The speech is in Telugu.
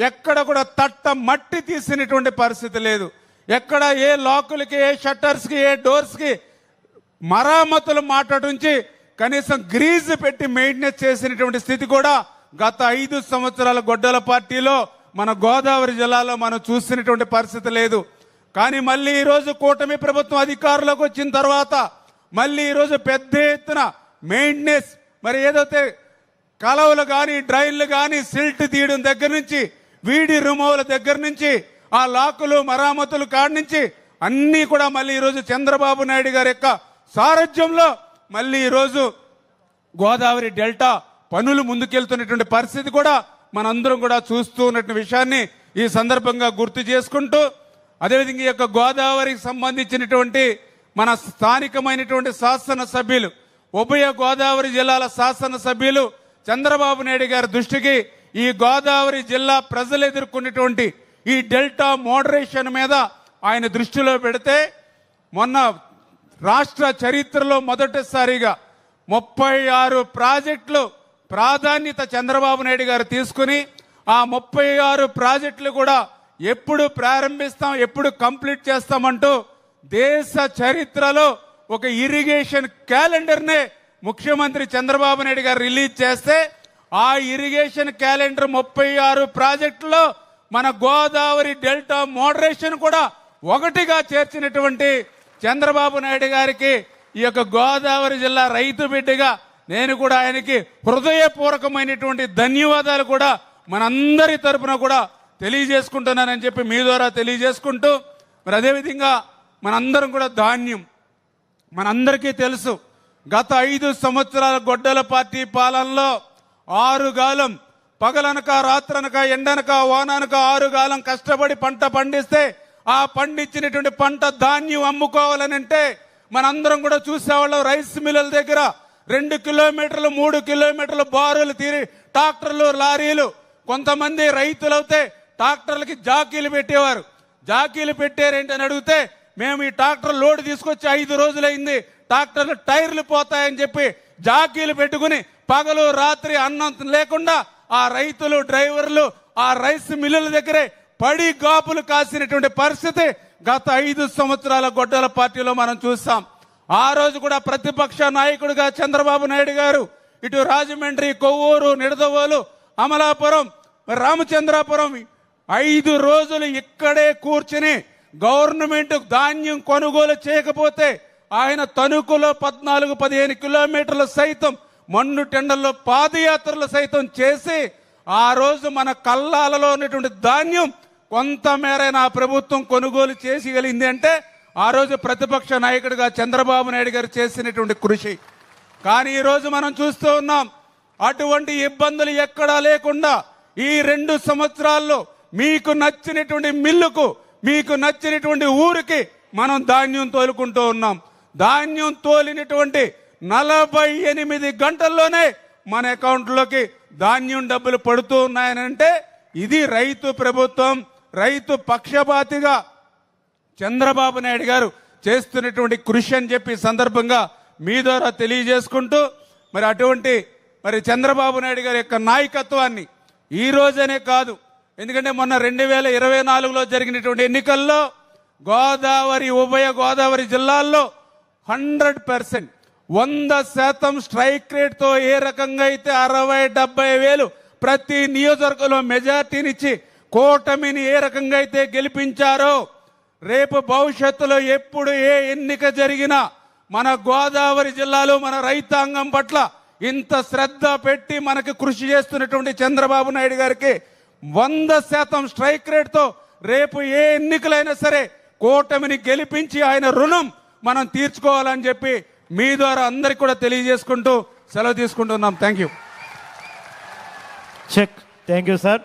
ఎక్కడ కూడా తట్ట మట్టి తీసినటువంటి పరిస్థితి లేదు. ఎక్కడ ఏ లాకులకి, ఏ షట్టర్స్కి, ఏ డోర్స్కి మరామతులు మాట్లాడించి కనీసం గ్రీజ్ పెట్టి మెయింటెనెన్స్ చేసినటువంటి స్థితి కూడా గత 5 సంవత్సరాల గొడ్డల పార్టీలో మన గోదావరి జిల్లాలో మనం చూసినటువంటి పరిస్థితి లేదు. కానీ మళ్ళీ ఈరోజు కూటమి ప్రభుత్వం అధికారంలోకి వచ్చిన తర్వాత మళ్ళీ ఈరోజు పెద్ద ఎత్తున మెయింటెనెన్స్, మరి ఏదైతే కాలువలు కానీ, డ్రైన్లు కానీ, సిల్ట్ తీయడం దగ్గర నుంచి, వీడి రిమూవల్ దగ్గర నుంచి, ఆ లాకులు మరామతులు కాడి నుంచి అన్నీ కూడా మళ్ళీ ఈరోజు చంద్రబాబు నాయుడు గారి యొక్క సారథ్యంలో మళ్ళీ ఈరోజు గోదావరి డెల్టా పనులు ముందుకెళ్తున్నటువంటి పరిస్థితి కూడా మనందరం కూడా చూస్తూ ఉన్నటువంటి విషయాన్ని ఈ సందర్భంగా గుర్తు చేసుకుంటూ, అదేవిధంగా ఈ యొక్క గోదావరికి సంబంధించినటువంటి మన స్థానికమైనటువంటి శాసనసభ్యులు, ఉభయ గోదావరి జిల్లాల శాసనసభ్యులు చంద్రబాబు నాయుడు గారి దృష్టికి ఈ గోదావరి జిల్లా ప్రజలు ఎదుర్కొన్నటువంటి ఈ డెల్టా మోడరేషన్ మీద ఆయన దృష్టిలో పెడితే, మొన్న రాష్ట్ర చరిత్రలో మొదటిసారిగా 36 ప్రాజెక్టులు ప్రాధాన్యత చంద్రబాబు నాయుడు గారు తీసుకుని, ఆ 36 ప్రాజెక్టులు కూడా ఎప్పుడు ప్రారంభిస్తాం, ఎప్పుడు కంప్లీట్ చేస్తామంటూ దేశ చరిత్రలో ఒక ఇరిగేషన్ క్యాలెండర్నే ముఖ్యమంత్రి చంద్రబాబు నాయుడు గారు రిలీజ్ చేస్తే, ఆ ఇరిగేషన్ క్యాలెండర్ 36 ప్రాజెక్టులో మన గోదావరి డెల్టా మోడరేషన్ కూడా ఒకటిగా చేర్చినటువంటి చంద్రబాబు నాయుడు గారికి ఈ యొక్క గోదావరి జిల్లా రైతు బిడ్డగా నేను కూడా ఆయనకి హృదయపూర్వకమైనటువంటి ధన్యవాదాలు కూడా మనందరి తరపున కూడా తెలియజేసుకుంటున్నానని చెప్పి మీ ద్వారా తెలియజేసుకుంటూ, మరి అదేవిధంగా మనందరం కూడా ధాన్యం, మనందరికీ తెలుసు గత 5 సంవత్సరాల గొడ్డల పార్టీ పాలనలో 6 గాలం పగలనక, రాత్రనక, ఎండనక, వాననక 6 గాలం కష్టపడి పంట పండిస్తే ఆ పండించినటువంటి పంట ధాన్యం అమ్ముకోవాలని అంటే మనందరం కూడా చూసేవాళ్ళం. రైస్ మిల్లుల దగ్గర 2 కిలోమీటర్లు 3 కిలోమీటర్లు బారులు తీరి ట్రాక్టర్లు, లారీలు, కొంతమంది రైతులు అయితే ట్రాక్టర్లకి జాకీలు పెట్టేవారు. జాకీలు పెట్టారేంటని అడిగితే, మేము ఈ ట్రాక్టర్ లోడ్ తీసుకొచ్చి 5 రోజులైంది, ట్రాక్టర్లు టైర్లు పోతాయని చెప్పి జాకీలు పెట్టుకుని పగలు రాత్రి అన్నం లేకుండా ఆ రైతులు, డ్రైవర్లు ఆ రైస్ మిల్లుల దగ్గరే పడి గాపులు కాసినటువంటి పరిస్థితి గత 5 సంవత్సరాల గొడ్డల పార్టీలో మనం చూసాం. ఆ రోజు కూడా ప్రతిపక్ష నాయకుడిగా చంద్రబాబు నాయుడు గారు ఇటు రాజమండ్రి, కొవ్వూరు, నిడదవోలు, అమలాపురం, రామచంద్రాపురం 5 రోజులు ఇక్కడే కూర్చుని గవర్నమెంట్ ధాన్యం కొనుగోలు చేయకపోతే ఆయన తణుకులో 14-15 కిలోమీటర్లు సైతం మన్ను టెండర్లో పాదయాత్రలు సైతం చేసి ఆ రోజు మన కల్లాలలో ఉన్నటువంటి ధాన్యం కొంతమేర నా ప్రభుత్వం కొనుగోలు చేసిగలిగింది అంటే ఆ రోజు ప్రతిపక్ష నాయకుడిగా చంద్రబాబు నాయుడు గారు చేసినటువంటి కృషి. కానీ ఈ రోజు మనం చూస్తూ ఉన్నాం, అటువంటి ఇబ్బందులు ఎక్కడా లేకుండా ఈ 2 సంవత్సరాల్లో మీకు నచ్చినటువంటి మిల్లుకు, మీకు నచ్చినటువంటి ఊరికి మనం ధాన్యం తోలుకుంటూ ఉన్నాం. ధాన్యం తోలినటువంటి 48 గంటల్లోనే మన అకౌంట్లోకి ధాన్యం డబ్బులు పడుతూ ఉన్నాయనంటే ఇది రైతు ప్రభుత్వం, రైతు పక్షపాతిగా చంద్రబాబు నాయుడు గారు చేస్తున్నటువంటి కృషి అని చెప్పి సందర్భంగా మీ ద్వారా తెలియజేసుకుంటూ, మరి అటువంటి చంద్రబాబు నాయుడు గారి యొక్క నాయకత్వాన్ని ఈ రోజనే కాదు, ఎందుకంటే మొన్న 2024లో జరిగినటువంటి ఎన్నికల్లో గోదావరి, ఉభయ గోదావరి జిల్లాల్లో 100% 100% స్ట్రైక్ రేట్తో ఏ రకంగా అయితే 60-70 వేలు ప్రతి నియోజకవర్గంలో మెజార్టీనిచ్చి కూటమిని ఏ రకంగా అయితే గెలిపించారో, రేపు భవిష్యత్తులో ఎప్పుడు ఏ ఎన్నిక జరిగినా మన గోదావరి జిల్లాలో మన రైతాంగం పట్ల ఇంత శ్రద్ధ పెట్టి మనకు కృషి చేస్తున్నటువంటి చంద్రబాబు నాయుడు గారికి 100% స్ట్రైక్ రేట్తో రేపు ఏ ఎన్నికలైనా సరే కూటమిని గెలిపించి ఆయన రుణం మనం తీర్చుకోవాలని చెప్పి మీ ద్వారా అందరికి కూడా తెలియజేసుకుంటూ సెలవు తీసుకుంటున్నాం. Thank you. Check. Thank you sir.